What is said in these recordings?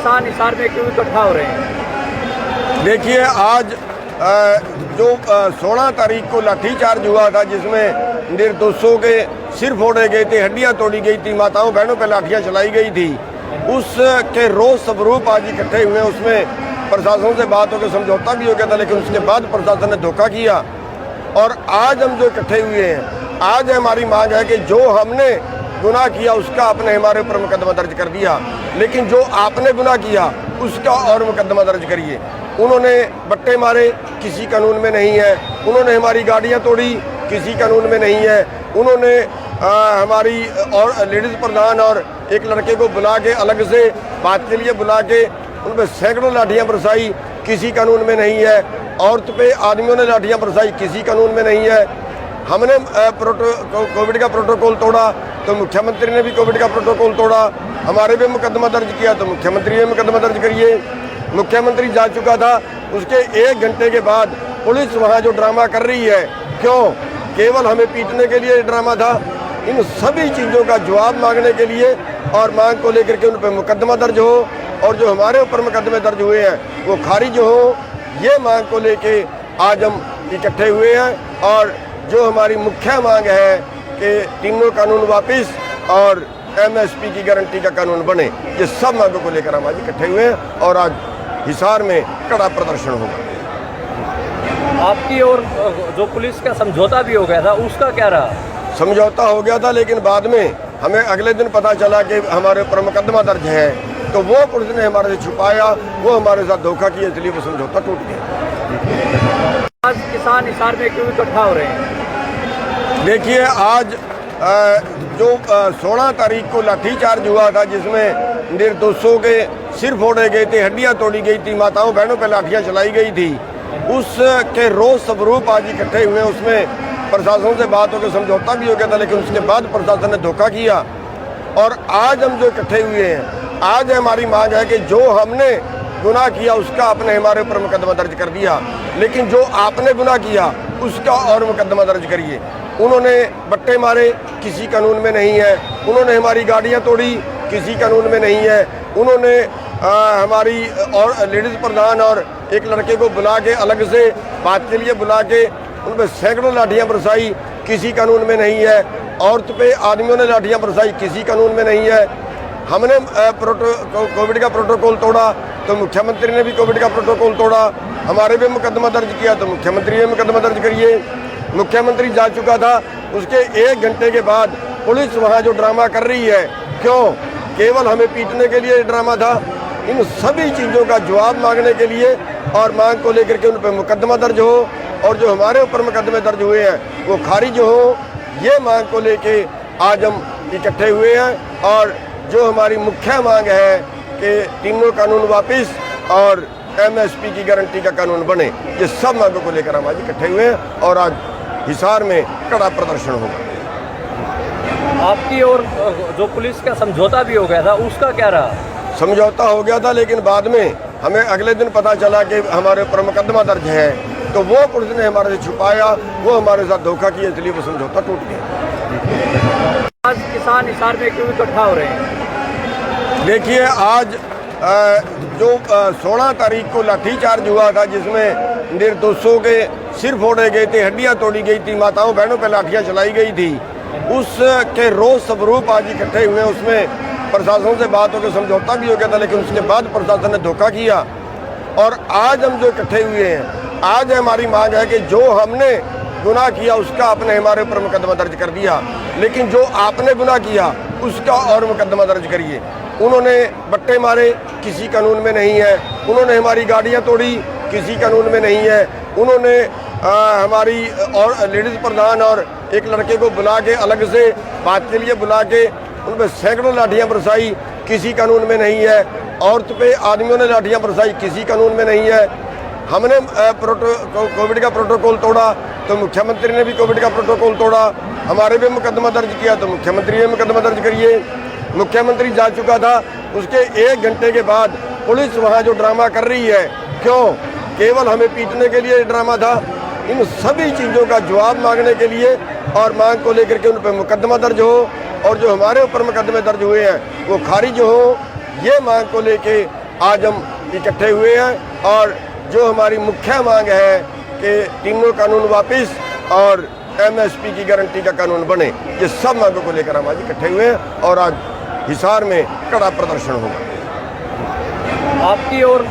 किसान हिसार में क्यों इकट्ठा हो रहे हैं? देखिए, आज जो 16 तारीख को लाठीचार्ज हुआ था, जिसमें निर्दोषों के सिर फोड़े गए थे, हड्डियां तोड़ी गई थी, माताओं बहनों पर लाठियां चलाई गई थी, उसके रोज स्वरूप आज इकट्ठे हुए। उसमें प्रशासन से बात होकर समझौता भी हो गया था, लेकिन उसके बाद प्रशासन ने धोखा किया। और आज हम जो इकट्ठे हुए हैं, आज हमारी मांग है कि जो हमने गुनाह किया उसका आपने हमारे ऊपर मुकदमा दर्ज कर दिया, लेकिन जो आपने गुनाह किया उसका और मुकदमा दर्ज करिए। उन्होंने बट्टे मारे, किसी कानून में नहीं है। उन्होंने हमारी गाड़ियां तोड़ी, किसी कानून में नहीं है। उन्होंने हमारी और लेडीज़ प्रधान और एक लड़के को बुला के अलग से बात के लिए बुला के उन पर सैकड़ों लाठियाँ बरसाई, किसी कानून में नहीं है। औरत पे आदमियों ने लाठियाँ बरसाई, किसी कानून में नहीं है। हमने कोविड का प्रोटोकॉल तोड़ा तो मुख्यमंत्री ने भी कोविड का प्रोटोकॉल तोड़ा। हमारे पे मुकदमा दर्ज किया तो मुख्यमंत्री ने मुकदमा दर्ज करिए। मुख्यमंत्री जा चुका था, उसके 1 घंटे के बाद पुलिस वहाँ जो ड्रामा कर रही है, क्यों? केवल हमें पीटने के लिए ड्रामा था। इन सभी चीज़ों का जवाब मांगने के लिए और मांग को लेकर के उन पर मुकदमा दर्ज हो और जो हमारे ऊपर मुकदमे दर्ज हुए हैं वो खारिज हो, ये मांग को लेके आज हम इकट्ठे हुए हैं। और जो हमारी मुख्य मांग है कि तीनों कानून वापस और MSP की गारंटी का कानून बने, ये सब मांगों को लेकर हम आज इकट्ठे हुए हैं और आज हिसार में कड़ा प्रदर्शन होगा। आपकी और जो पुलिस का समझौता भी हो गया था, उसका क्या रहा? समझौता हो गया था, लेकिन बाद में हमें अगले दिन पता चला कि हमारे ऊपर मुकदमा दर्ज है, तो वो पुलिस ने हमारे से छुपाया, वो हमारे साथ धोखा किया, इसलिए वो समझौता टूट गया। आज किसान हिसार में क्यों इकट्ठा हो रहे हैं? देखिए, आज जो 16 तारीख को लाठीचार्ज हुआ था, जिसमें निर्दोषों के सिर फोड़े गए थे, हड्डियां तोड़ी गई थी, माताओं बहनों पर लाठियां चलाई गई थी, उसके रोज स्वरूप आज इकट्ठे हुए। उसमें प्रशासन से बात होकर समझौता भी हो गया था, लेकिन उसके बाद प्रशासन ने धोखा किया। और आज हम जो इकट्ठे हुए हैं, आज हमारी मांग है कि जो हमने गुनाह किया उसका आपने हमारे ऊपर मुकदमा दर्ज कर दिया, लेकिन जो आपने गुनाह किया उसका और मुकदमा दर्ज करिए। उन्होंने बट्टे मारे, किसी कानून में नहीं है। उन्होंने हमारी गाड़ियां तोड़ी, किसी कानून में नहीं है। उन्होंने हमारी और लेडीज़ प्रधान और एक लड़के को बुला के अलग से बात के लिए बुला के उन पर सैकड़ों लाठियाँ बरसाई, किसी कानून में नहीं है। औरत पे आदमियों ने लाठियाँ बरसाई, किसी कानून में नहीं है। हमने कोविड का प्रोटोकॉल तोड़ा तो मुख्यमंत्री ने भी कोविड का प्रोटोकॉल तोड़ा। हमारे पे मुकदमा दर्ज किया तो मुख्यमंत्री ने मुकदमा दर्ज करिए। मुख्यमंत्री जा चुका था, उसके 1 घंटे के बाद पुलिस वहाँ जो ड्रामा कर रही है, क्यों? केवल हमें पीटने के लिए ड्रामा था। इन सभी चीज़ों का जवाब मांगने के लिए और मांग को लेकर के उन पर मुकदमा दर्ज हो और जो हमारे ऊपर मुकदमे दर्ज हुए हैं वो खारिज हो, ये मांग को लेके आज हम इकट्ठे हुए हैं। और जो हमारी मुख्य मांग है कि तीनों कानून वापस और MSP की गारंटी का कानून बने, ये सब मांगों को लेकर हम आज इकट्ठे हुए हैं और आज हिसार में कड़ा प्रदर्शन होगा। आपकी और जो पुलिस का समझौता भी हो गया था, उसका क्या रहा? समझौता हो गया था, लेकिन बाद में हमें अगले दिन पता चला कि हमारे ऊपर मुकदमा दर्ज है, तो वो पुलिस ने हमारे से छुपाया, वो हमारे साथ धोखा किया, इसलिए वो समझौता टूट गया। आज किसान हिसार में क्यों इकट्ठा हो रहे हैं? देखिए, आज जो 16 तारीख को लाठीचार्ज हुआ था, जिसमें निर्दोषों के सिर फोड़े गए थे, हड्डियां तोड़ी गई थी, माताओं बहनों पर लाठियां चलाई गई थी, उसके रोज स्वरूप आज इकट्ठे हुए। उसमें प्रशासन से बात होकर समझौता भी हो गया था, लेकिन उसके बाद प्रशासन ने धोखा किया। और आज हम जो इकट्ठे हुए हैं, आज हमारी मांग है कि जो हमने गुनाह किया उसका आपने हमारे ऊपर मुकदमा दर्ज कर दिया, लेकिन जो आपने गुनाह किया उसका और मुकदमा दर्ज करिए। उन्होंने बट्टे मारे, किसी कानून में नहीं है। उन्होंने हमारी गाड़ियां तोड़ी, किसी कानून में नहीं है। उन्होंने हमारी और लेडीज़ प्रधान और एक लड़के को बुला के अलग से बात के लिए बुला के उन पर सैकड़ों लाठियाँ बरसाई, किसी कानून में नहीं है। औरत पे आदमियों ने लाठियाँ बरसाई, किसी कानून में नहीं है। हमने कोविड का प्रोटोकॉल तोड़ा तो मुख्यमंत्री ने भी कोविड का प्रोटोकॉल तोड़ा। हमारे पे मुकदमा दर्ज किया तो मुख्यमंत्री ने मुकदमा दर्ज करिए। मुख्यमंत्री जा चुका था, उसके 1 घंटे के बाद पुलिस वहाँ जो ड्रामा कर रही है, क्यों? केवल हमें पीटने के लिए ड्रामा था। इन सभी चीज़ों का जवाब मांगने के लिए और मांग को लेकर के उन पर मुकदमा दर्ज हो और जो हमारे ऊपर मुकदमे दर्ज हुए हैं वो खारिज हो, ये मांग को लेके आज हम इकट्ठे हुए हैं और जो हमारी मुख्य मांग है कि तीनों कानून वापस और एमएसपी की गारंटी का कानून बने, ये सब मांगों को लेकर हम आज इकट्ठे हुए हैं और आज हिसार में कड़ा प्रदर्शन होगा। आपकी और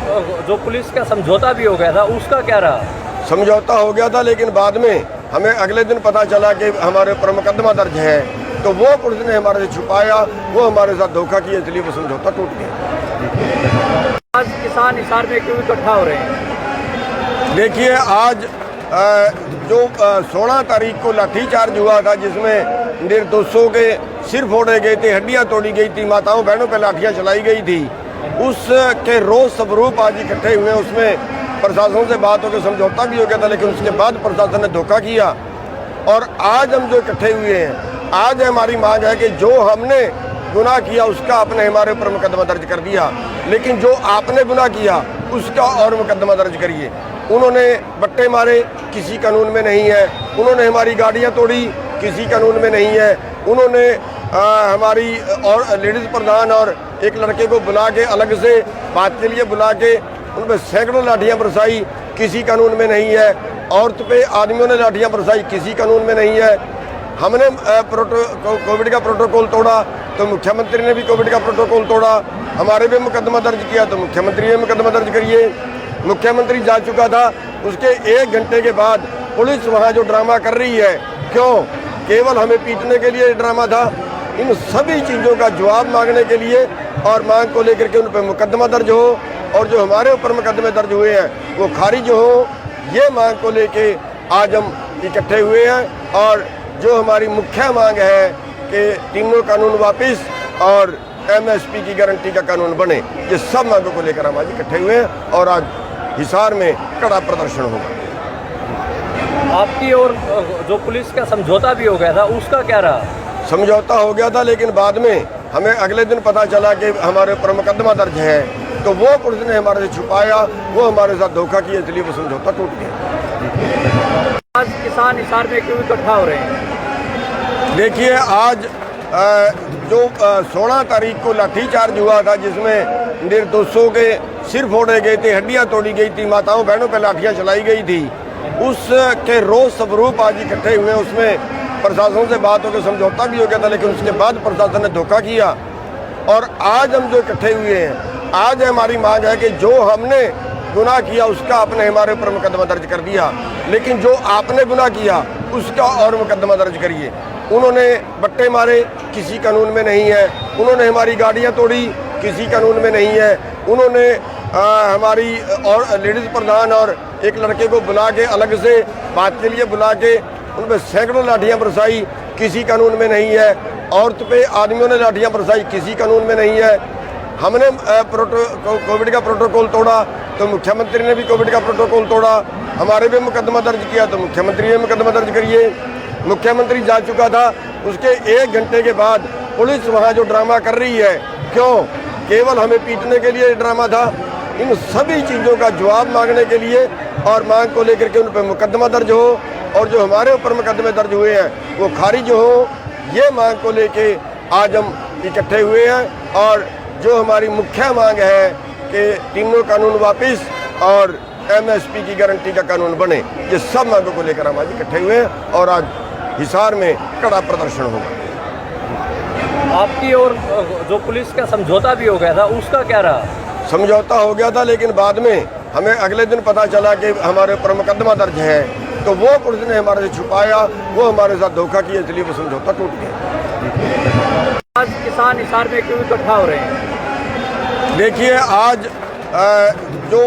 जो पुलिस का समझौता भी हो गया था, उसका क्या रहा? समझौता हो गया था, लेकिन बाद में हमें अगले दिन पता चला कि हमारे ऊपर मुकदमा दर्ज है, तो वो पुलिस ने हमारे से छुपाया, वो हमारे साथ धोखा किया, इसलिए वो समझौता टूट गया। आज किसान हिसार में क्यों इकट्ठा हो रहे हैं? देखिए, आज जो 16 तारीख को लाठीचार्ज हुआ था, जिसमें निर्दोषों के सिर फोड़े गए थे, हड्डियां तोड़ी गई थी, माताओं बहनों पर लाठियां चलाई गई थी, उसके रोज स्वरूप आज इकट्ठे हुए। उसमें प्रशासन से बात होकर समझौता भी हो गया था, लेकिन उसके बाद प्रशासन ने धोखा किया और आज हम जो इकट्ठे हुए हैं, आज हमारी मांग है कि जो हमने गुनाह किया उसका आपने हमारे ऊपर मुकदमा दर्ज कर दिया, लेकिन जो आपने गुनाह किया उसका और मुकदमा दर्ज करिए। उन्होंने बट्टे मारे, किसी कानून में नहीं है। उन्होंने हमारी गाड़ियां तोड़ी, किसी कानून में नहीं है। उन्होंने हमारी और लेडीज़ प्रधान और एक लड़के को बुला के अलग से बात के लिए बुला के उन पर सैकड़ों लाठियाँ बरसाई, किसी कानून में नहीं है। औरत पे आदमियों ने लाठियाँ बरसाई, किसी कानून में नहीं है। हमने कोविड का प्रोटोकॉल तोड़ा तो मुख्यमंत्री ने भी कोविड का प्रोटोकॉल तोड़ा। हमारे पे मुकदमा दर्ज किया तो मुख्यमंत्री ने मुकदमा दर्ज करिए। मुख्यमंत्री जा चुका था, उसके 1 घंटे के बाद पुलिस वहाँ जो ड्रामा कर रही है, क्यों? केवल हमें पीटने के लिए ड्रामा था। इन सभी चीज़ों का जवाब मांगने के लिए और मांग को लेकर के उन पर मुकदमा दर्ज हो और जो हमारे ऊपर मुकदमे दर्ज हुए हैं वो खारिज हो, ये मांग को लेके आज हम इकट्ठे हुए हैं। और जो हमारी मुख्य मांग है कि तीनों कानून वापस और एमएसपी की गारंटी का कानून बने, ये सब मांगों को लेकर हम आज इकट्ठे हुए हैं और आज हिसार में कड़ा प्रदर्शन होगा। आपकी और जो पुलिस का समझौता भी हो गया था, उसका क्या रहा? समझौता हो गया था, लेकिन बाद में हमें अगले दिन पता चला कि हमारे ऊपर मुकदमा दर्ज है, तो वो पुलिस ने हमारे से छुपाया, वो हमारे साथ धोखा किया, इसलिए वो समझौता टूट गया। आज किसान हिसार में क्यों इकट्ठा हो रहे हैं? देखिए, आज जो 16 तारीख को लाठीचार्ज हुआ था, जिसमें निर्दोषों के सिर फोड़े गए थे, हड्डियां तोड़ी गई थी, माताओं बहनों पर लाठियां चलाई गई थी, उसके रोज स्वरूप आज इकट्ठे हुए। उसमें प्रशासन से बात होकर समझौता भी हो गया था, लेकिन उसके बाद प्रशासन ने धोखा किया और आज हम जो इकट्ठे हुए हैं, आज हमारी मांग है कि जो हमने गुनाह किया उसका आपने हमारे ऊपर मुकदमा दर्ज कर दिया, लेकिन जो आपने गुनाह किया उसका और मुकदमा दर्ज करिए। उन्होंने बट्टे मारे, किसी कानून में नहीं है। उन्होंने हमारी गाड़ियां तोड़ी, किसी कानून में नहीं है। उन्होंने हमारी और लेडीज़ प्रधान और एक लड़के को बुला के अलग से बात के लिए बुला के उन पर सैकड़ों लाठियाँ बरसाई, किसी कानून में नहीं है। औरत पे आदमियों ने लाठियाँ बरसाई, किसी कानून में नहीं है। हमने कोविड का प्रोटोकॉल तोड़ा तो मुख्यमंत्री ने भी कोविड का प्रोटोकॉल तोड़ा। हमारे पे मुकदमा दर्ज किया तो मुख्यमंत्री ने मुकदमा दर्ज करिए। मुख्यमंत्री जा चुका था, उसके 1 घंटे के बाद पुलिस वहाँ जो ड्रामा कर रही है, क्यों? केवल हमें पीटने के लिए ड्रामा था। इन सभी चीज़ों का जवाब मांगने के लिए और मांग को लेकर के उन पर मुकदमा दर्ज हो और जो हमारे ऊपर मुकदमे दर्ज हुए हैं वो खारिज हो, ये मांग को लेके आज हम इकट्ठे हुए हैं। और जो हमारी मुख्य मांग है कि तीनों कानून वापस और एमएसपी की गारंटी का कानून बने, ये सब मांगों को लेकर हम आज इकट्ठे हुए हैं और आज हिसार में कड़ा प्रदर्शन होगा। आपकी और जो पुलिस का समझौता भी हो गया था, उसका क्या रहा? समझौता हो गया था, लेकिन बाद में हमें अगले दिन पता चला कि हमारे ऊपर मुकदमा दर्ज है, तो वो पुलिस ने हमारे से छुपाया, वो हमारे साथ धोखा किया, इसलिए वो समझौता टूट गया। आज किसान हिसार में क्यों इकट्ठा हो रहे हैं? देखिए, आज जो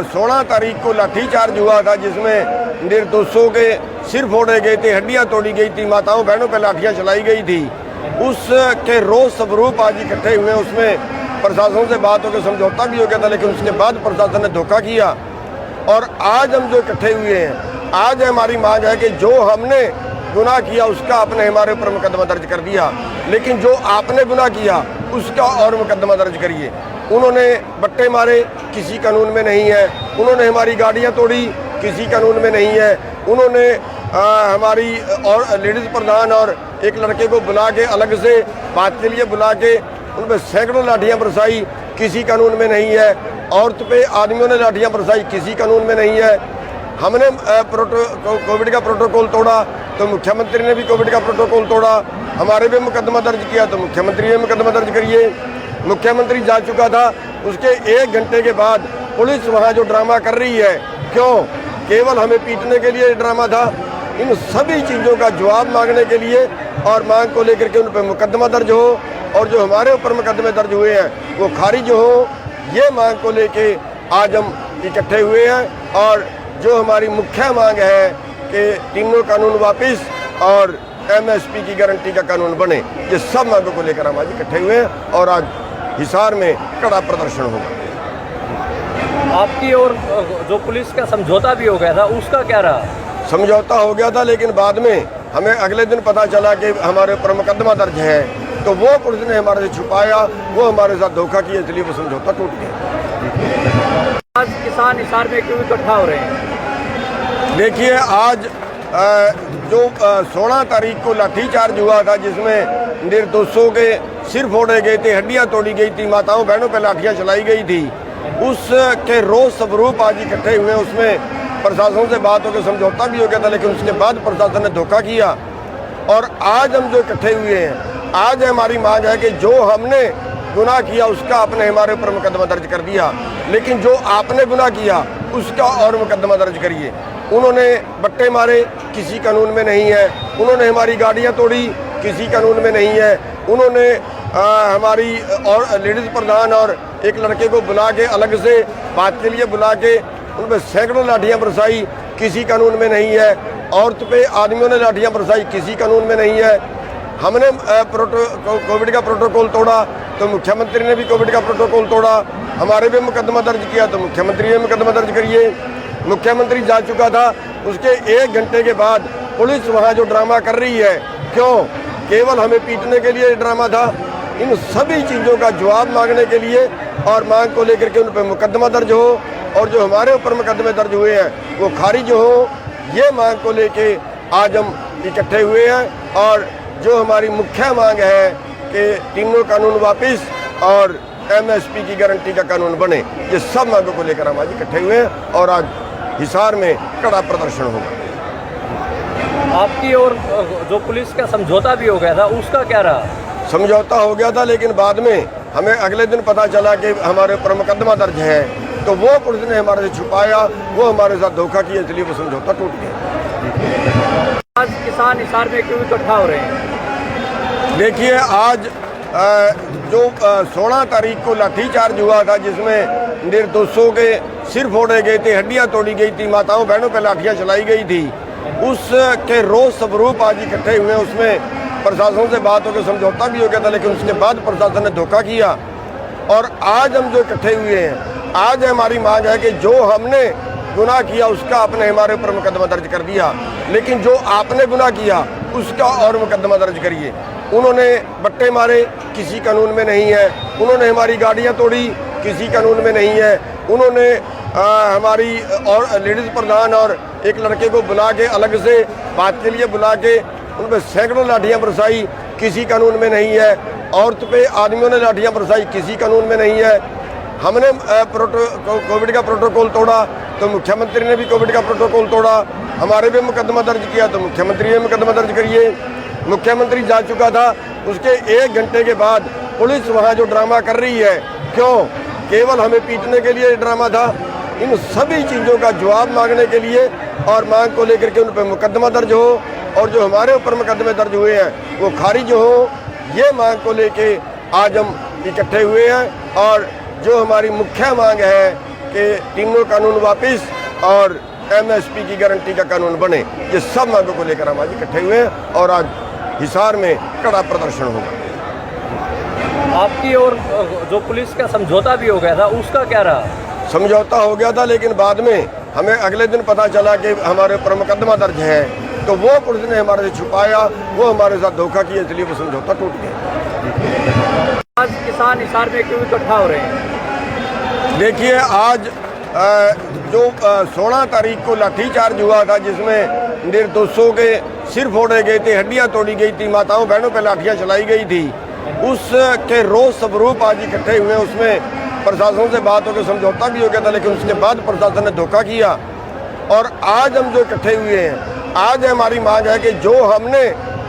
16 तारीख को लाठीचार्ज हुआ था, जिसमें निर्दोषों के सिर फोड़े गए थे, हड्डियां तोड़ी गई थी, माताओं बहनों पर लाठियां चलाई गई थी, उसके रोज स्वरूप आज इकट्ठे हुए। उसमें प्रशासन से बात होकर समझौता भी हो गया था, लेकिन उसके बाद प्रशासन ने धोखा किया और आज हम जो इकट्ठे हुए हैं, आज हमारी मांग है कि जो हमने गुनाह किया उसका आपने हमारे ऊपर मुकदमा दर्ज कर दिया, लेकिन जो आपने गुनाह किया उसका और मुकदमा दर्ज करिए। उन्होंने बट्टे मारे, किसी कानून में नहीं है। उन्होंने हमारी गाड़ियां तोड़ी, किसी कानून में नहीं है। उन्होंने हमारी और लेडीज़ प्रधान और एक लड़के को बुला के अलग से बात के लिए बुला के उन पर सैकड़ों लाठियाँ बरसाई, किसी कानून में नहीं है। औरत पे आदमियों ने लाठियां बरसाई, किसी कानून में नहीं है। हमने कोविड का प्रोटोकॉल तोड़ा तो मुख्यमंत्री ने भी कोविड का प्रोटोकॉल तोड़ा। हमारे पे मुकदमा दर्ज किया तो मुख्यमंत्री ने मुकदमा दर्ज करिए। मुख्यमंत्री जा चुका था, उसके 1 घंटे के बाद पुलिस वहाँ जो ड्रामा कर रही है, क्यों? केवल हमें पीटने के लिए ड्रामा था। इन सभी चीज़ों का जवाब मांगने के लिए और मांग को लेकर के उन पर मुकदमा दर्ज हो और जो हमारे ऊपर मुकदमे दर्ज हुए हैं वो खारिज हो, ये मांग को लेके आज हम इकट्ठे हुए हैं। और जो हमारी मुख्य मांग है कि तीनों कानून वापस और MSP की गारंटी का कानून बने, ये सब मांगों को लेकर हम आज इकट्ठे हुए हैं और आज हिसार में कड़ा प्रदर्शन होगा। आपकी और जो पुलिस का समझौता भी हो गया था, उसका क्या रहा? समझौता हो गया था, लेकिन बाद में हमें अगले दिन पता चला कि हमारे ऊपर मुकदमा दर्ज है, तो वो पुलिस ने हमारे से छुपाया, वो हमारे साथ धोखा किया, इसलिए वो समझौता टूट गया। आज किसान हिसार में क्यों इकट्ठा हो रहे हैं? देखिए, आज जो 16 तारीख को लाठीचार्ज हुआ था, जिसमें निर्दोषों के सिर फोड़े गए थे, हड्डियां तोड़ी गई थी, माताओं बहनों पर लाठियां चलाई गई थी, उसके रोज स्वरूप आज इकट्ठे हुए। उसमें प्रशासन से बात होकर समझौता भी हो गया था, लेकिन उसके बाद प्रशासन ने धोखा किया और आज हम जो इकट्ठे हुए हैं, आज हमारी मांग है कि जो हमने गुनाह किया उसका आपने हमारे ऊपर मुकदमा दर्ज कर दिया, लेकिन जो आपने गुनाह किया उसका और मुकदमा दर्ज करिए। उन्होंने बट्टे मारे, किसी कानून में नहीं है। उन्होंने हमारी गाड़ियां तोड़ी, किसी कानून में नहीं है। उन्होंने हमारी और लेडीज़ प्रधान और एक लड़के को बुला के अलग से बात के लिए बुला के उन पर सैकड़ों लाठियां बरसाई, किसी कानून में नहीं है। औरत पे आदमियों ने लाठियां बरसाई, किसी कानून में नहीं है। हमने कोविड का प्रोटोकॉल तोड़ा तो मुख्यमंत्री ने भी कोविड का प्रोटोकॉल तोड़ा। हमारे पे मुकदमा दर्ज किया तो मुख्यमंत्री ने मुकदमा दर्ज करिए। मुख्यमंत्री जा चुका था, उसके 1 घंटे के बाद पुलिस वहाँ जो ड्रामा कर रही है, क्यों? केवल हमें पीटने के लिए ड्रामा था। इन सभी चीज़ों का जवाब मांगने के लिए और मांग को लेकर के उन पर मुकदमा दर्ज हो और जो हमारे ऊपर मुकदमे दर्ज हुए हैं वो खारिज हो, ये मांग को लेके आज हम इकट्ठे हुए हैं। और जो हमारी मुख्य मांग है कि तीनों कानून वापस और MSP की गारंटी का कानून बने, ये सब मांगों को लेकर हम आज इकट्ठे हुए हैं और आज हिसार में कड़ा प्रदर्शन होगा। आपकी और जो पुलिस का समझौता भी हो गया था, उसका क्या रहा? समझौता हो गया था, लेकिन बाद में हमें अगले दिन पता चला कि हमारे ऊपर मुकदमा दर्ज है, तो वो पुलिस ने हमारे से छुपाया, वो हमारे साथ धोखा किया, इसलिए वो समझौता टूट गया। आज किसान हिसार में क्यों इकट्ठा हो रहे हैं? देखिए, आज जो 16 तारीख को लाठीचार्ज हुआ था, जिसमें निर्दोषों के सिर फोड़े गए थे, हड्डियां तोड़ी गई थी, माताओं बहनों पर लाठियां चलाई गई थी, उसके रोज स्वरूप आज इकट्ठे हुए। उसमें प्रशासन से बात होकर समझौता भी हो गया था, लेकिन उसके बाद प्रशासन ने धोखा किया और आज हम जो इकट्ठे हुए हैं, आज हमारी मांग है कि जो हमने गुनाह किया उसका आपने हमारे ऊपर मुकदमा दर्ज कर दिया, लेकिन जो आपने गुनाह किया उसका और मुकदमा दर्ज करिए। उन्होंने बट्टे मारे, किसी कानून में नहीं है। उन्होंने हमारी गाड़ियां तोड़ी, किसी कानून में नहीं है। उन्होंने हमारी और लेडीज़ प्रधान और एक लड़के को बुला के अलग से बात के लिए बुला के उन पर सैकड़ों लाठियां बरसाई, किसी कानून में नहीं है। औरत पे आदमियों ने लाठियां बरसाई, किसी कानून में नहीं है। हमने कोविड का प्रोटोकॉल तोड़ा तो मुख्यमंत्री ने भी कोविड का प्रोटोकॉल तोड़ा। हमारे पे मुकदमा दर्ज किया तो मुख्यमंत्री ने मुकदमा दर्ज करिए। मुख्यमंत्री जा चुका था, उसके 1 घंटे के बाद पुलिस वहाँ जो ड्रामा कर रही है, क्यों? केवल हमें पीटने के लिए ड्रामा था। इन सभी चीज़ों का जवाब मांगने के लिए और मांग को लेकर के उन पर मुकदमा दर्ज हो और जो हमारे ऊपर मुकदमे दर्ज हुए हैं वो खारिज हो, ये मांग को लेके आज हम इकट्ठे हुए हैं। और जो हमारी मुख्य मांग है कि तीनों कानून वापस और MSP की गारंटी का कानून बने, ये सब मांगों को लेकर हम आज इकट्ठे हुए हैं और आज हिसार में कड़ा प्रदर्शन होगा। आपकी और जो पुलिस का समझौता भी हो गया था, उसका क्या रहा? समझौता हो गया था, लेकिन बाद में हमें अगले दिन पता चला कि हमारे ऊपर मुकदमा दर्ज है, तो वो पुलिस ने हमारे से छुपाया, वो हमारे साथ धोखा किया, इसलिए वो समझौता टूट गया। आज किसान हिसार में क्यों इकट्ठा हो रहे हैं? देखिए, आज जो 16 तारीख को लाठीचार्ज हुआ था, जिसमें निर्दोषों के सिर फोड़े गए थे, हड्डियां तोड़ी गई थी, माताओं बहनों पर लाठियां चलाई गई थी, उसके रोज स्वरूप आज इकट्ठे हुए। उसमें प्रशासन से बात होकर समझौता भी हो गया था, लेकिन उसके बाद प्रशासन ने धोखा किया। और आज हम जो इकट्ठे हुए हैं, आज हमारी मांग है कि जो हमने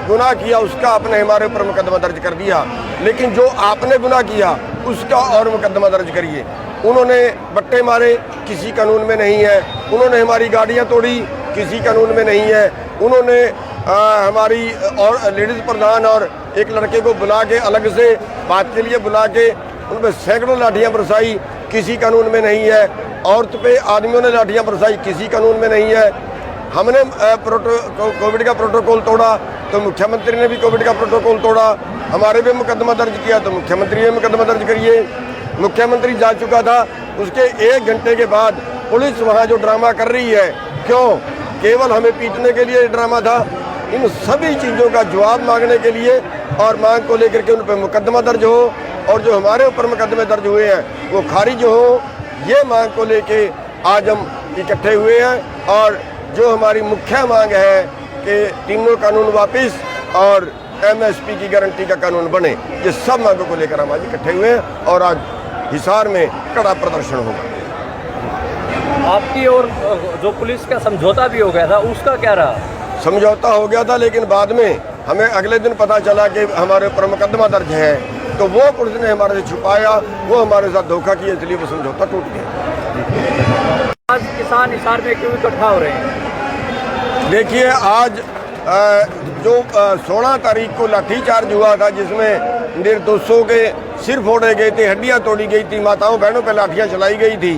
गुनाह किया उसका आपने हमारे ऊपर मुकदमा दर्ज कर दिया, लेकिन जो आपने गुनाह किया उसका और मुकदमा दर्ज करिए। उन्होंने बट्टे मारे, किसी कानून में नहीं है। उन्होंने हमारी गाड़ियां तोड़ी, किसी कानून में नहीं है। उन्होंने हमारी और लेडीज़ प्रधान और एक लड़के को बुला के अलग से बात के लिए बुला के उन पर सैकड़ों लाठियाँ बरसाई, किसी कानून में नहीं है। औरत पे आदमियों ने लाठियाँ बरसाई, किसी कानून में नहीं है। हमने कोविड का प्रोटोकॉल तोड़ा तो मुख्यमंत्री ने भी कोविड का प्रोटोकॉल तोड़ा। हमारे पे मुकदमा दर्ज किया तो मुख्यमंत्री ने मुकदमा दर्ज करिए। मुख्यमंत्री जा चुका था, उसके 1 घंटे के बाद पुलिस वहाँ जो ड्रामा कर रही है, क्यों? केवल हमें पीटने के लिए ड्रामा था। इन सभी चीज़ों का जवाब मांगने के लिए और मांग को लेकर के उन पर मुकदमा दर्ज हो और जो हमारे ऊपर मुकदमे दर्ज हुए हैं वो खारिज हो, ये मांग को लेके आज हम इकट्ठे हुए हैं। और जो हमारी मुख्य मांग है कि तीनों कानून वापस और MSP की गारंटी का कानून बने, ये सब मांगों को लेकर हम आज इकट्ठे हुए हैं और आज हिसार में कड़ा प्रदर्शन होगा। आपकी और जो पुलिस का समझौता भी हो गया था, उसका क्या रहा? समझौता हो गया था, लेकिन बाद में हमें अगले दिन पता चला कि हमारे ऊपर मुकदमा दर्ज है, तो वो पुलिस ने हमारे से छुपाया, वो हमारे साथ धोखा किया, इसलिए वो समझौता टूट गया। आज किसान हिसार में क्यों इकट्ठा हो रहे हैं? देखिए, आज जो 16 तारीख को लाठीचार्ज हुआ था, जिसमें निर्दोषों के सिर फोड़े गए थे, हड्डियां तोड़ी गई थी, माताओं बहनों पर लाठियां चलाई गई थी,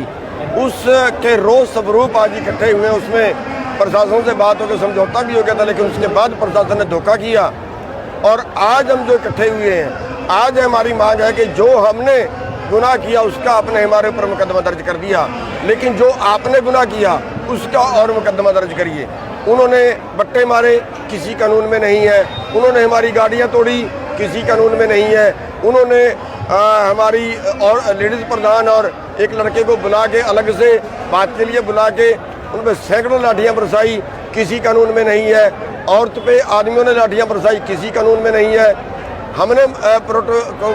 उसके रोज स्वरूप आज इकट्ठे हुए। उसमें प्रशासन से बात होकर समझौता भी हो गया था, लेकिन उसके बाद प्रशासन ने धोखा किया। और आज हम जो इकट्ठे हुए हैं, आज हमारी मांग है कि जो हमने गुनाह किया उसका आपने हमारे ऊपर मुकदमा दर्ज कर दिया, लेकिन जो आपने गुनाह किया उसका और मुकदमा दर्ज करिए। उन्होंने बट्टे मारे, किसी कानून में नहीं है। उन्होंने हमारी गाड़ियां तोड़ी, किसी कानून में नहीं है। उन्होंने हमारी और लेडीज़ प्रधान और एक लड़के को बुला के अलग से बात के लिए बुला के उन पर सैकड़ों लाठियाँ बरसाई, किसी कानून में नहीं है। औरत पे आदमियों ने लाठियाँ बरसाई, किसी कानून में नहीं है। हमने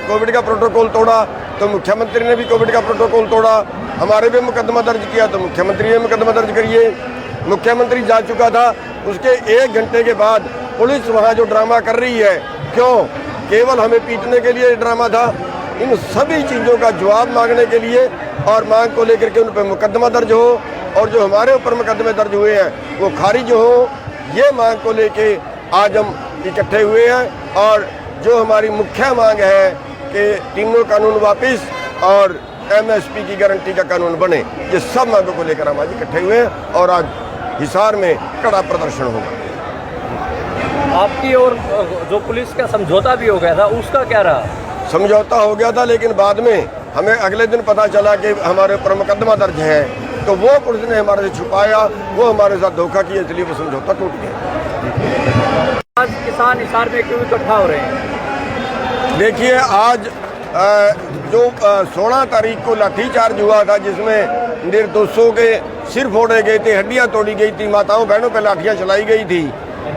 कोविड का प्रोटोकॉल तोड़ा तो मुख्यमंत्री ने भी कोविड का प्रोटोकॉल तोड़ा। हमारे पे मुकदमा दर्ज किया तो मुख्यमंत्री ने मुकदमा दर्ज करिए। मुख्यमंत्री जा चुका था, उसके 1 घंटे के बाद पुलिस वहाँ जो ड्रामा कर रही है, क्यों? केवल हमें पीटने के लिए ड्रामा था। इन सभी चीज़ों का जवाब मांगने के लिए और मांग को लेकर के उन पर मुकदमा दर्ज हो और जो हमारे ऊपर मुकदमे दर्ज हुए हैं वो खारिज हो, ये मांग को लेके आज हम इकट्ठे हुए हैं। और जो हमारी मुख्य मांग है कि तीनों कानून वापस और MSP की गारंटी का कानून बने, ये सब मांगों को लेकर हम आज इकट्ठे हुए हैं और आज हिसार में कड़ा प्रदर्शन होगा। आपकी और जो पुलिस का समझौता भी हो गया था, उसका क्या रहा? समझौता हो गया था, लेकिन बाद में हमें अगले दिन पता चला कि हमारे ऊपर मुकदमा दर्ज है, तो वो पुलिस ने हमारे से छुपाया, वो हमारे साथ धोखा किया, इसलिए वो समझौता टूट गया। आज किसान हिसार में क्यों इकट्ठा हो रहे हैं? देखिए, आज जो 16 तारीख को लाठीचार्ज हुआ था, जिसमें निर्दोषों के सिर फोड़े गए थे, हड्डियां तोड़ी गई थी, माताओं बहनों पर लाठियां चलाई गई थी,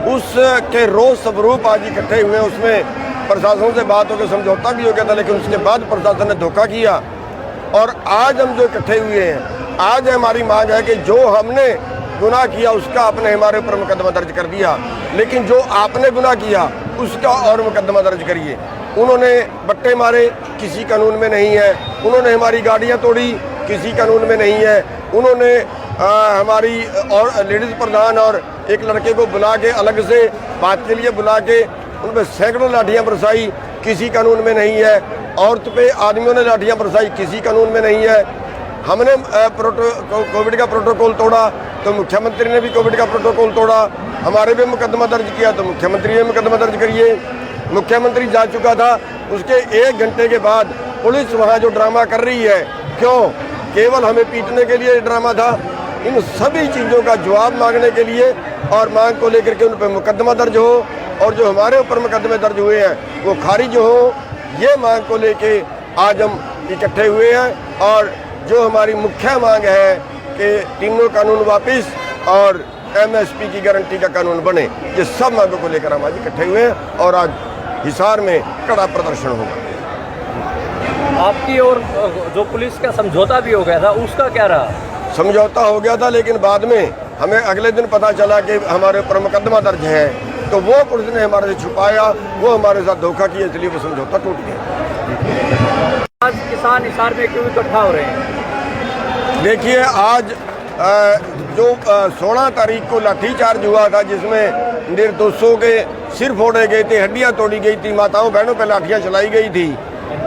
उसके रोज स्वरूप आज इकट्ठे हुए। उसमें प्रशासन से बात होकर समझौता भी हो गया था, लेकिन उसके बाद प्रशासन ने धोखा किया। और आज हम जो इकट्ठे हुए हैं, आज हमारी मांग है कि जो हमने गुनाह किया उसका आपने हमारे ऊपर मुकदमा दर्ज कर दिया, लेकिन जो आपने गुनाह किया उसका और मुकदमा दर्ज करिए। उन्होंने बट्टे मारे, किसी कानून में नहीं है। उन्होंने हमारी गाड़ियां तोड़ी, किसी कानून में नहीं है। उन्होंने हमारी और लेडीज़ प्रधान और एक लड़के को बुला के अलग से बात के लिए बुला के उन पर सैकड़ों लाठियाँ बरसाई, किसी कानून में नहीं है। औरत पे आदमियों ने लाठियाँ बरसाई, किसी कानून में नहीं है। हमने कोविड का प्रोटोकॉल तोड़ा तो मुख्यमंत्री ने भी कोविड का प्रोटोकॉल तोड़ा। हमारे पे मुकदमा दर्ज किया तो मुख्यमंत्री ने मुकदमा दर्ज करिए। मुख्यमंत्री जा चुका था, उसके 1 घंटे के बाद पुलिस वहाँ जो ड्रामा कर रही है, क्यों? केवल हमें पीटने के लिए ड्रामा था। इन सभी चीज़ों का जवाब मांगने के लिए और मांग को लेकर के उन पर मुकदमा दर्ज हो और जो हमारे ऊपर मुकदमे दर्ज हुए हैं वो खारिज हो, ये मांग को लेके आज हम इकट्ठे हुए हैं। और जो हमारी मुख्य मांग है कि तीनों कानून वापस और MSP की गारंटी का कानून बने, ये सब मांगों को लेकर हम आज इकट्ठे हुए हैं और आज हिसार में कड़ा प्रदर्शन होगा। आपकी और जो पुलिस का समझौता भी हो गया था उसका क्या रहा? समझौता हो गया था, लेकिन बाद में हमें अगले दिन पता चला कि हमारे ऊपर मुकदमा दर्ज है, तो वो पुलिस ने हमारे से छुपाया, वो हमारे साथ धोखा किया, इसलिए वो समझौता टूट गया। आज किसान हिसार में क्यों इकट्ठा हो रहे हैं? देखिए, आज जो 16 तारीख को लाठीचार्ज हुआ था, जिसमें निर्दोषों के सिर फोड़े गए थे, हड्डियां तोड़ी गई थी, माताओं बहनों पर लाठियां चलाई गई थी,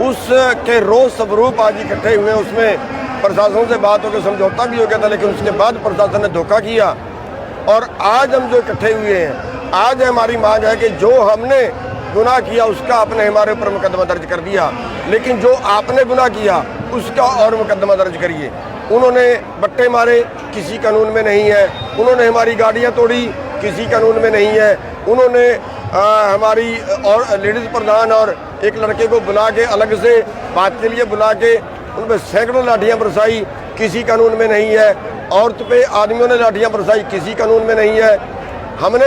उसके रोज स्वरूप आज इकट्ठे हुए। उसमें प्रशासन से बात होकर समझौता भी हो गया था, लेकिन उसके बाद प्रशासन ने धोखा किया। और आज हम जो इकट्ठे हुए हैं, आज हमारी मांग है कि जो हमने गुनाह किया उसका आपने हमारे ऊपर मुकदमा दर्ज कर दिया, लेकिन जो आपने गुनाह किया उसका और मुकदमा दर्ज करिए। उन्होंने बट्टे मारे, किसी कानून में नहीं है। उन्होंने हमारी गाड़ियां तोड़ी, किसी कानून में नहीं है। उन्होंने हमारी और लेडीज़ प्रधान और एक लड़के को बुला के अलग से बात के लिए बुला के उन पर सैकड़ों लाठियाँ बरसाई, किसी कानून में नहीं है। औरत पे आदमियों ने लाठियाँ बरसाई, किसी कानून में नहीं है। हमने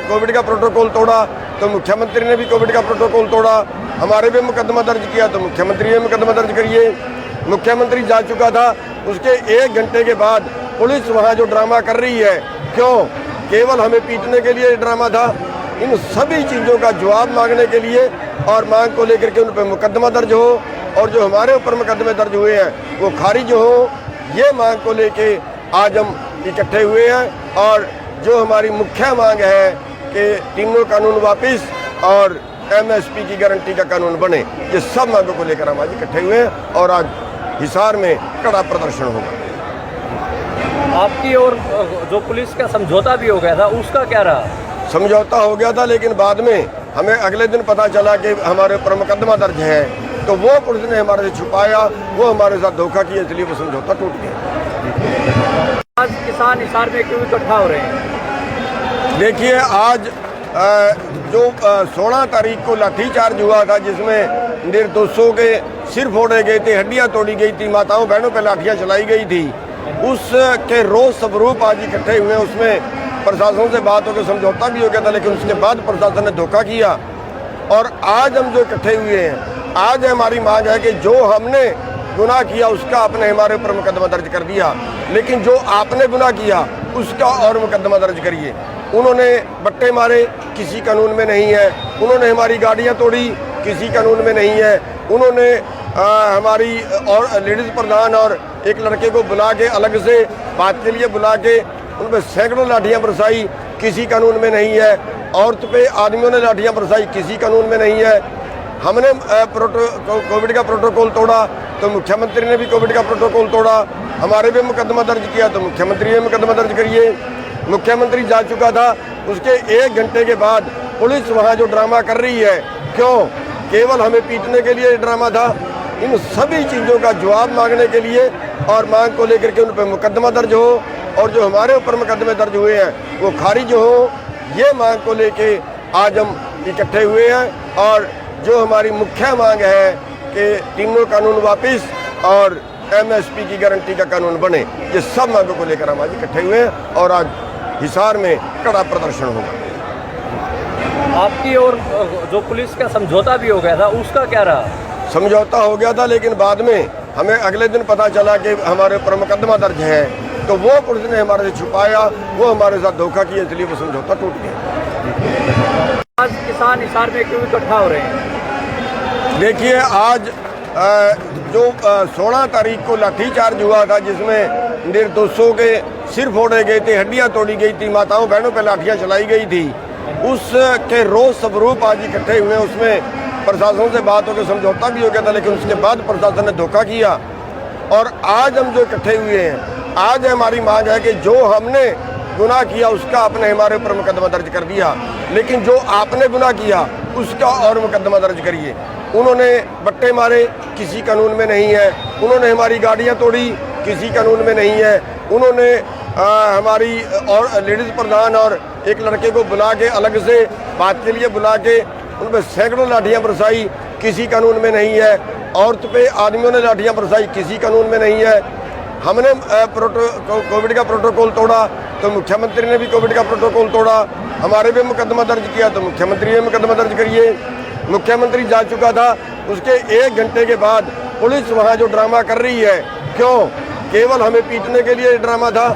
कोविड का प्रोटोकॉल तोड़ा तो मुख्यमंत्री ने भी कोविड का प्रोटोकॉल तोड़ा। हमारे पे मुकदमा दर्ज किया तो मुख्यमंत्री ने मुकदमा दर्ज करिए। मुख्यमंत्री जा चुका था, उसके 1 घंटे के बाद पुलिस वहाँ जो ड्रामा कर रही है, क्यों? केवल हमें पीटने के लिए ड्रामा था। इन सभी चीज़ों का जवाब मांगने के लिए और मांग को लेकर के उन पर मुकदमा दर्ज हो, और जो हमारे ऊपर मुकदमे दर्ज हुए हैं वो खारिज हो, ये मांग को लेके आज हम इकट्ठे हुए हैं। और जो हमारी मुख्य मांग है कि तीनों कानून वापस और MSP की गारंटी का कानून बने, ये सब मांगों को लेकर हम आज इकट्ठे हुए हैं और आज हिसार में कड़ा प्रदर्शन होगा। आपकी और जो पुलिस का समझौता भी हो गया था उसका क्या रहा? समझौता हो गया था, लेकिन बाद में हमें अगले दिन पता चला कि हमारे ऊपर मुकदमा दर्ज है, तो वो पुलिस ने हमारे से छुपाया, वो हमारे साथ धोखा किया, इसलिए वो समझौता टूट गया। आज किसान हिसार में क्यों इकट्ठा हो रहे हैं? देखिए, आज जो 16 तारीख को लाठीचार्ज हुआ था, जिसमें निर्दोषों के सिर फोड़े गए थे, हड्डियां तोड़ी गई थी, माताओं बहनों पर लाठियां चलाई गई थी, उसके रोज स्वरूप आज इकट्ठे हुए। उसमें प्रशासन से बात होकर समझौता भी हो गया था, लेकिन उसके बाद प्रशासन ने धोखा किया। और आज हम जो इकट्ठे हुए हैं, आज हमारी मांग है कि जो हमने गुनाह किया उसका आपने हमारे ऊपर मुकदमा दर्ज कर दिया, लेकिन जो आपने गुनाह किया उसका और मुकदमा दर्ज करिए। उन्होंने बट्टे मारे, किसी कानून में नहीं है। उन्होंने हमारी गाड़ियां तोड़ी, किसी कानून में नहीं है। उन्होंने हमारी और लेडीज़ प्रधान और एक लड़के को बुला के अलग से बात के लिए बुला के उन पर सैकड़ों लाठियाँ बरसाई, किसी कानून में नहीं है। औरत पे आदमियों ने लाठियाँ बरसाई, किसी कानून में नहीं है। हमने कोविड का प्रोटोकॉल तोड़ा तो मुख्यमंत्री ने भी कोविड का प्रोटोकॉल तोड़ा। हमारे पे मुकदमा दर्ज किया तो मुख्यमंत्री ने मुकदमा दर्ज करिए। मुख्यमंत्री जा चुका था, उसके 1 घंटे के बाद पुलिस वहाँ जो ड्रामा कर रही है, क्यों? केवल हमें पीटने के लिए ड्रामा था। इन सभी चीज़ों का जवाब मांगने के लिए और मांग को लेकर के उन पर मुकदमा दर्ज हो, और जो हमारे ऊपर मुकदमे दर्ज हुए हैं वो खारिज हो, ये मांग को लेके आज हम इकट्ठे हुए हैं। और जो हमारी मुख्य मांग है कि तीनों कानून वापस और MSP की गारंटी का कानून बने, ये सब मांगों को लेकर हम आज इकट्ठे हुए हैं और आज हिसार में कड़ा प्रदर्शन होगा। आपकी और जो पुलिस का समझौता भी हो गया था उसका क्या रहा? समझौता हो गया था, लेकिन बाद में हमें अगले दिन पता चला कि हमारे ऊपर मुकदमा दर्ज है, तो वो पुलिस ने हमारे से छुपाया, वो हमारे साथ धोखा किया, इसलिए वो समझौता टूट गया। आज किसान हिसार में क्यों इकट्ठा हो रहे हैं? देखिए, आज जो 16 तारीख को लाठीचार्ज हुआ था, जिसमें निर्दोषों के सिर फोड़े गए थे, हड्डियां तोड़ी गई थी, माताओं बहनों पर लाठियां चलाई गई थी, उसके रोज स्वरूप आज इकट्ठे हुए। उसमें प्रशासन से बात होकर समझौता भी हो गया था, लेकिन उसके बाद प्रशासन ने धोखा किया। और आज हम जो इकट्ठे हुए हैं, आज हमारी मांग है कि जो हमने गुनाह किया उसका आपने हमारे ऊपर मुकदमा दर्ज कर दिया, लेकिन जो आपने गुनाह किया उसका और मुकदमा दर्ज करिए। उन्होंने बट्टे मारे, किसी कानून में नहीं है। उन्होंने हमारी गाड़ियां तोड़ी, किसी कानून में नहीं है। उन्होंने हमारी और लेडीज़ प्रधान और एक लड़के को बुला के अलग से बात के लिए बुला के उन पर सैकड़ों लाठियाँ बरसाई, किसी कानून में नहीं है। औरत पे आदमियों ने लाठियाँ बरसाई, किसी कानून में नहीं है। हमने कोविड का प्रोटोकॉल तोड़ा तो मुख्यमंत्री ने भी कोविड का प्रोटोकॉल तोड़ा। हमारे पे मुकदमा दर्ज किया तो मुख्यमंत्री ने मुकदमा दर्ज करिए। मुख्यमंत्री जा चुका था, उसके 1 घंटे के बाद पुलिस वहाँ जो ड्रामा कर रही है, क्यों? केवल हमें पीटने के लिए ड्रामा था।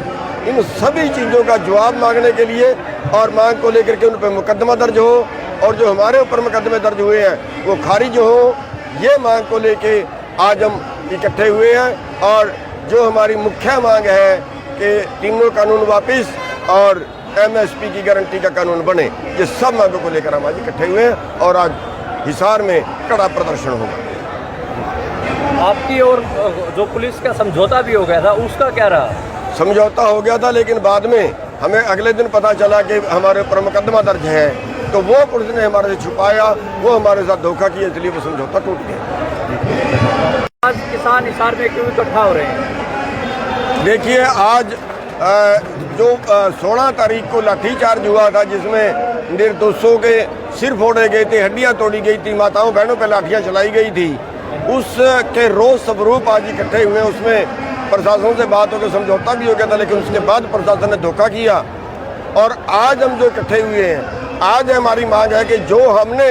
इन सभी चीज़ों का जवाब मांगने के लिए और मांग को लेकर के उन पर मुकदमा दर्ज हो और जो हमारे ऊपर मुकदमे दर्ज हुए हैं वो खारिज हो, ये मांग को लेके आज हम इकट्ठे हुए हैं। और जो हमारी मुख्य मांग है कि तीनों कानून वापस और MSP की गारंटी का कानून बने, ये सब मांगों को लेकर हम आज इकट्ठे हुए हैं और आज हिसार में कड़ा प्रदर्शन होगा। आपकी और जो पुलिस का समझौता भी हो गया था, उसका क्या रहा? समझौता हो गया था, लेकिन बाद में हमें अगले दिन पता चला कि हमारे ऊपर मुकदमा दर्ज है, तो वो पुलिस ने हमारे से छुपाया, वो हमारे साथ धोखा किया, इसलिए वो समझौता टूट गया। आज किसान हिसार में क्यों इकट्ठा हो रहे हैं? देखिए, आज जो 16 तारीख को लाठीचार्ज हुआ था, जिसमें निर्दोषों के सिर फोड़े गए थे, हड्डियां तोड़ी गई थी, माताओं बहनों पर लाठियां चलाई गई थी, उसके रोज स्वरूप आज इकट्ठे हुए। उसमें प्रशासन से बात होकर समझौता भी हो गया था, लेकिन उसके बाद प्रशासन ने धोखा किया और आज हम जो इकट्ठे हुए हैं, आज हमारी मांग है कि जो हमने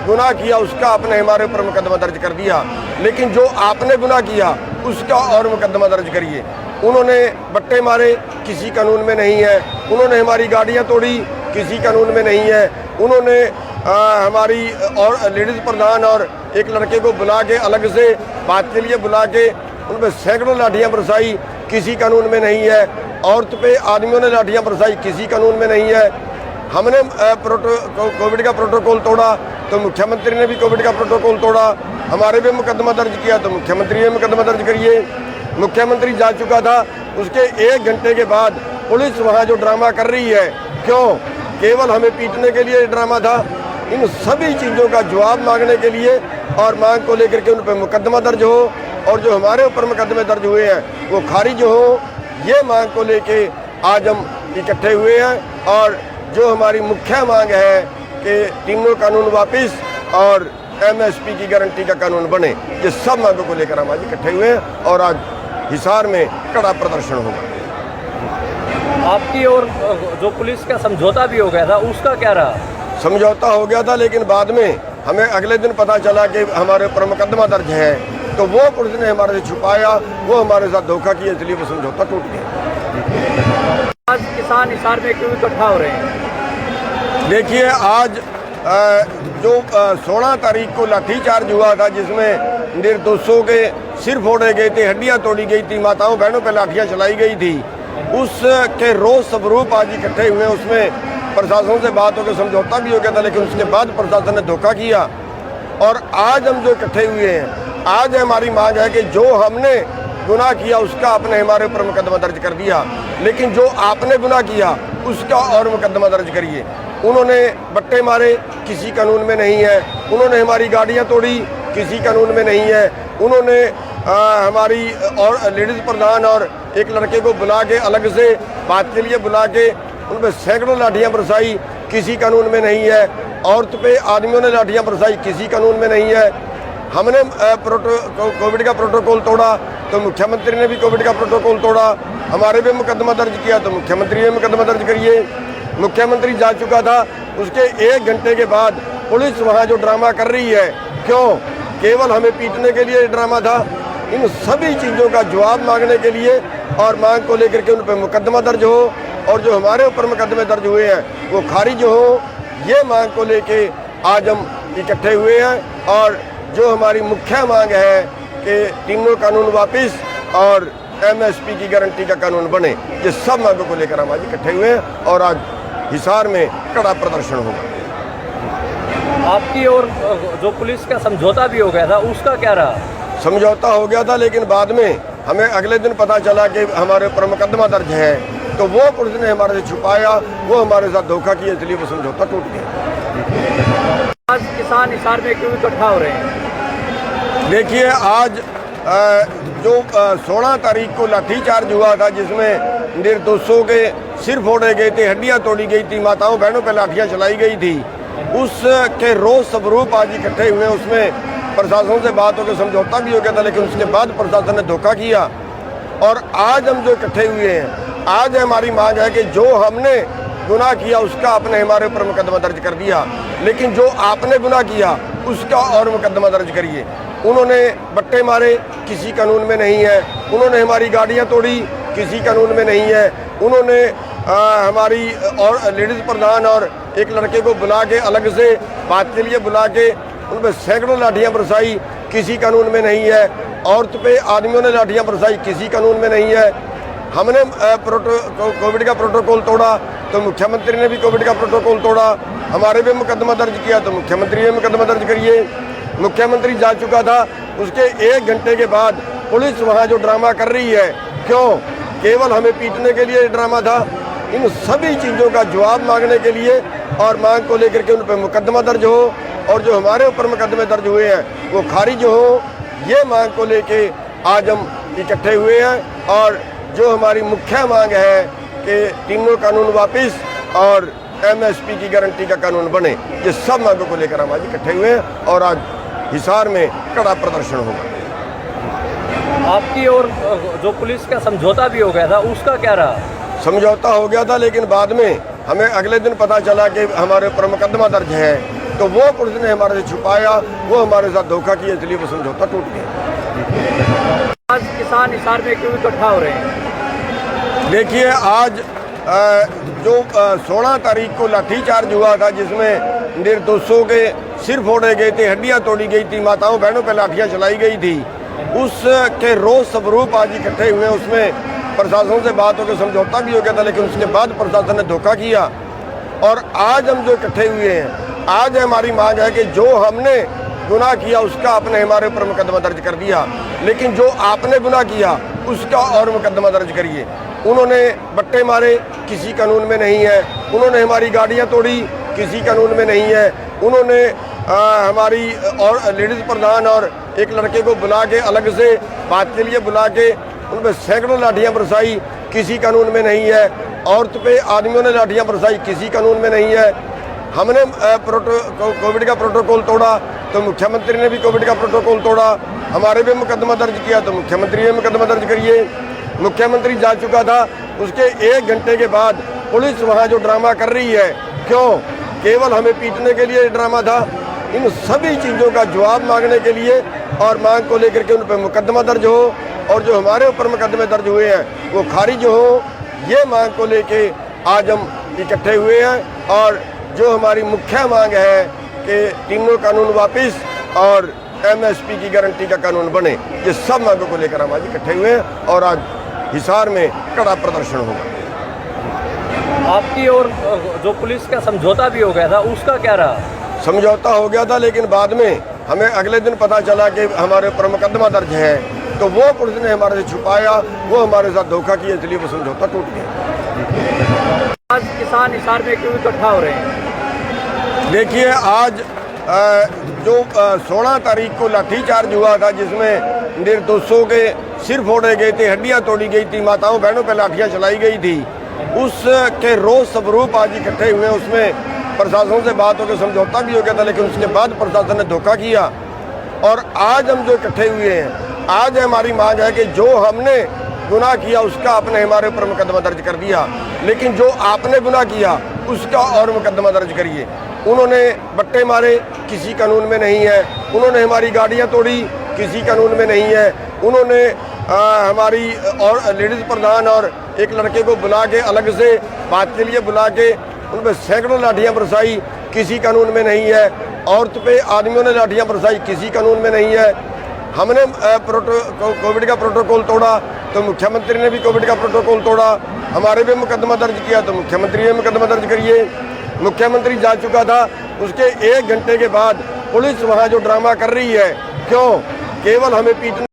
गुनाह किया उसका आपने हमारे ऊपर मुकदमा दर्ज कर दिया, लेकिन जो आपने गुनाह किया उसका और मुकदमा दर्ज करिए। उन्होंने बट्टे मारे, किसी कानून में नहीं है। उन्होंने हमारी गाड़ियां तोड़ी, किसी कानून में नहीं है। उन्होंने हमारी और लेडीज प्रधान और एक लड़के को बुला के अलग से बात के लिए बुला के उन पर सैकड़ों लाठियां बरसाई, किसी कानून में नहीं है। औरत पे आदमियों ने लाठियां बरसाई, किसी कानून में नहीं है। हमने कोविड का प्रोटोकॉल तोड़ा तो मुख्यमंत्री ने भी कोविड का प्रोटोकॉल तोड़ा। हमारे पे मुकदमा दर्ज किया तो मुख्यमंत्री ने मुकदमा दर्ज करिए। मुख्यमंत्री जा चुका था, उसके 1 घंटे के बाद पुलिस वहाँ जो ड्रामा कर रही है, क्यों? केवल हमें पीटने के लिए ड्रामा था। इन सभी चीज़ों का जवाब मांगने के लिए और मांग को लेकर के उन पर मुकदमा दर्ज हो और जो हमारे ऊपर मुकदमे दर्ज हुए हैं वो खारिज हो, ये मांग को लेके आज हम इकट्ठे हुए हैं। और जो हमारी मुख्य मांग है कि तीनों कानून वापस और MSP की गारंटी का कानून बने, ये सब मांगों को लेकर हम आज इकट्ठे हुए हैं और आज हिसार में कड़ा प्रदर्शन होगा। आपकी और जो पुलिस का समझौता भी हो गया था, उसका क्या रहा? समझौता हो गया था, लेकिन बाद में हमें अगले दिन पता चला कि हमारे ऊपर मुकदमा दर्ज है, तो वो पुलिस ने हमारे से छुपाया, वो हमारे साथ धोखा किया, इसलिए वो समझौता टूट गया। आज किसान हिसार में क्यों इकट्ठा हो रहे हैं? देखिए, आज जो 16 तारीख को लाठीचार्ज हुआ था, जिसमें निर्दोषों के सिर फोड़े गए थे, हड्डियां तोड़ी गई थी, माताओं बहनों पर लाठियां चलाई गई थी, उसके रोज स्वरूप आज इकट्ठे हुए। उसमें प्रशासन से बात होकर समझौता भी हो गया था, लेकिन उसके बाद प्रशासन ने धोखा किया और आज हम जो इकट्ठे हुए हैं, आज हमारी मांग है कि जो हमने गुनाह किया उसका आपने हमारे ऊपर मुकदमा दर्ज कर दिया, लेकिन जो आपने गुनाह किया उसका और मुकदमा दर्ज करिए। उन्होंने बट्टे मारे, किसी कानून में नहीं है। उन्होंने हमारी गाड़ियां तोड़ी, किसी कानून में नहीं है। उन्होंने हमारी और लेडीज प्रधान और एक लड़के को बुला के अलग से बात के लिए बुला के उन पर सैकड़ों लाठियां बरसाई, किसी कानून में नहीं है। औरत पे आदमियों ने लाठियां बरसाई, किसी कानून में नहीं है। हमने कोविड का प्रोटोकॉल तोड़ा तो मुख्यमंत्री ने भी कोविड का प्रोटोकॉल तोड़ा। हमारे पे मुकदमा दर्ज किया तो मुख्यमंत्री ने मुकदमा दर्ज करिए। मुख्यमंत्री जा चुका था, उसके 1 घंटे के बाद पुलिस वहाँ जो ड्रामा कर रही है, क्यों? केवल हमें पीटने के लिए ड्रामा था। इन सभी चीज़ों का जवाब मांगने के लिए और मांग को लेकर के उन पर मुकदमा दर्ज हो और जो हमारे ऊपर मुकदमे दर्ज हुए हैं वो खारिज हो, ये मांग को लेके आज हम इकट्ठे हुए हैं। और जो हमारी मुख्य मांग है कि तीनों कानून वापस और MSP की गारंटी का कानून बने, ये सब मांगों को लेकर हम आज इकट्ठे हुए हैं और आज हिसार में कड़ा प्रदर्शन होगा। आपकी और जो पुलिस का समझौता भी हो गया था, उसका क्या रहा? समझौता हो गया था, लेकिन बाद में हमें अगले दिन पता चला कि हमारे ऊपर मुकदमा दर्ज है, तो वो पुलिस ने हमारे से छुपाया, वो हमारे साथ धोखा किया, इसलिए वो समझौता टूट गया। आज किसान हिसार में क्यों इकट्ठा हो रहे हैं? देखिए, आज जो 16 तारीख को लाठीचार्ज हुआ था, जिसमें निर्दोषों के सिर फोड़े गए थे, हड्डियां तोड़ी गई थी, माताओं बहनों पर लाठियां चलाई गई थी, उसके रोज स्वरूप आज इकट्ठे हुए। उसमें प्रशासन से बात होकर समझौता भी हो गया था, लेकिन उसके बाद प्रशासन ने धोखा किया और आज हम जो इकट्ठे हुए हैं, आज हमारी मांग है कि जो हमने गुनाह किया उसका आपने हमारे ऊपर मुकदमा दर्ज कर दिया, लेकिन जो आपने गुनाह किया उसका और मुकदमा दर्ज करिए। उन्होंने बट्टे मारे, किसी कानून में नहीं है। उन्होंने हमारी गाड़ियां तोड़ी, किसी कानून में नहीं है। उन्होंने हमारी और लेडीज़ प्रधान और एक लड़के को बुला के अलग से बात के लिए बुला के उन पर सैकड़ों लाठियाँ बरसाई, किसी कानून में नहीं है। औरत पे आदमियों ने लाठियाँ बरसाई, किसी कानून में नहीं है। हमने कोविड का प्रोटोकॉल तोड़ा तो मुख्यमंत्री ने भी कोविड का प्रोटोकॉल तोड़ा। हमारे पे मुकदमा दर्ज किया तो मुख्यमंत्री ने मुकदमा दर्ज करिए। मुख्यमंत्री जा चुका था, उसके 1 घंटे के बाद पुलिस वहाँ जो ड्रामा कर रही है, क्यों? केवल हमें पीटने के लिए ड्रामा था। इन सभी चीज़ों का जवाब मांगने के लिए और मांग को लेकर के उन पर मुकदमा दर्ज हो और जो हमारे ऊपर मुकदमे दर्ज हुए हैं वो खारिज हो, ये मांग को लेके आज हम इकट्ठे हुए हैं। और जो हमारी मुख्य मांग है कि तीनों कानून वापस और MSP की गारंटी का कानून बने, ये सब मांगों को लेकर हम आज इकट्ठे हुए हैं और आज हिसार में कड़ा प्रदर्शन होगा। आपकी और जो पुलिस का समझौता भी हो गया था, उसका क्या रहा? समझौता हो गया था, लेकिन बाद में हमें अगले दिन पता चला कि हमारे ऊपर मुकदमा दर्ज है, तो वो पुलिस ने हमारे से छुपाया, वो हमारे साथ धोखा किया, इसलिए वो समझौता टूट गया। आज किसान हिसार में क्यों इकट्ठा हो रहे हैं? देखिए, आज जो 16 तारीख को लाठीचार्ज हुआ था, जिसमें निर्दोषों के सिर फोड़े गए थे, हड्डियां तोड़ी गई थी, माताओं बहनों पर लाठियां चलाई गई थी, उसके रोज स्वरूप आज इकट्ठे हुए। उसमें प्रशासन से बात होकर समझौता भी हो गया था, लेकिन उसके बाद प्रशासन ने धोखा किया। और आज हम जो इकट्ठे हुए हैं, आज हमारी मांग है कि जो हमने गुनाह किया उसका आपने हमारे ऊपर मुकदमा दर्ज कर दिया, लेकिन जो आपने गुनाह किया उसका और मुकदमा दर्ज करिए। उन्होंने बट्टे मारे, किसी कानून में नहीं है। उन्होंने हमारी गाड़ियां तोड़ी, किसी कानून में नहीं है। उन्होंने हमारी और लेडीज़ प्रधान और एक लड़के को बुला के अलग से बात के लिए बुला के उन पर सैकड़ों लाठियाँ बरसाई, किसी कानून में नहीं है। औरत पे आदमियों ने लाठियाँ बरसाई, किसी कानून में नहीं है। हमने कोविड का प्रोटोकॉल तोड़ा तो मुख्यमंत्री ने भी कोविड का प्रोटोकॉल तोड़ा। हमारे पे मुकदमा दर्ज किया तो मुख्यमंत्री ने मुकदमा दर्ज करिए। मुख्यमंत्री जा चुका था, उसके 1 घंटे के बाद पुलिस वहाँ जो ड्रामा कर रही है, क्यों? केवल हमें पीटने के लिए ड्रामा था। इन सभी चीज़ों का जवाब मांगने के लिए और मांग को लेकर के उन पर मुकदमा दर्ज हो और जो हमारे ऊपर मुकदमे दर्ज हुए हैं वो खारिज हो, ये मांग को लेके आज हम इकट्ठे हुए हैं। और जो हमारी मुख्य मांग है कि तीनों कानून वापस और MSP की गारंटी का कानून बने, ये सब मांगों को लेकर हम आज इकट्ठे हुए हैं और आज हिसार में कड़ा प्रदर्शन होगा। आपकी और जो पुलिस का समझौता भी हो गया था, उसका क्या रहा? समझौता हो गया था, लेकिन बाद में हमें अगले दिन पता चला कि हमारे ऊपर मुकदमा दर्ज है, तो वो पुलिस ने हमारे से छुपाया, वो हमारे साथ धोखा किया, इसलिए वो समझौता टूट गया। आज किसान हिसार में क्यों इकट्ठा हो रहे हैं? देखिए, आज जो 16 तारीख को लाठीचार्ज हुआ था, जिसमें निर्दोषों के सिर फोड़े गए थे, हड्डियां तोड़ी गई थी, माताओं बहनों पर लाठियां चलाई गई थी, उसके रोज स्वरूप आज इकट्ठे हुए। उसमें प्रशासन से बात होकर समझौता भी हो गया था, लेकिन उसके बाद प्रशासन ने धोखा किया। और आज हम जो इकट्ठे हुए हैं, आज हमारी मांग है कि जो हमने गुनाह किया उसका आपने हमारे ऊपर मुकदमा दर्ज कर दिया, लेकिन जो आपने गुनाह किया उसका और मुकदमा दर्ज करिए। उन्होंने बट्टे मारे, किसी कानून में नहीं है। उन्होंने हमारी गाड़ियां तोड़ी, किसी कानून में नहीं है। उन्होंने हमारी और लेडीज़ प्रधान और एक लड़के को बुला के अलग से बात के लिए बुला के उन पर सैकड़ों लाठियाँ बरसाई, किसी कानून में नहीं है। औरत पे आदमियों ने लाठियाँ बरसाई, किसी कानून में नहीं है। हमने कोविड का प्रोटोकॉल तोड़ा तो मुख्यमंत्री ने भी कोविड का प्रोटोकॉल तोड़ा। हमारे पे मुकदमा दर्ज किया तो मुख्यमंत्री ने मुकदमा दर्ज करिए। मुख्यमंत्री जा चुका था, उसके 1 घंटे के बाद पुलिस वहाँ जो ड्रामा कर रही है, क्यों? केवल हमें पीटने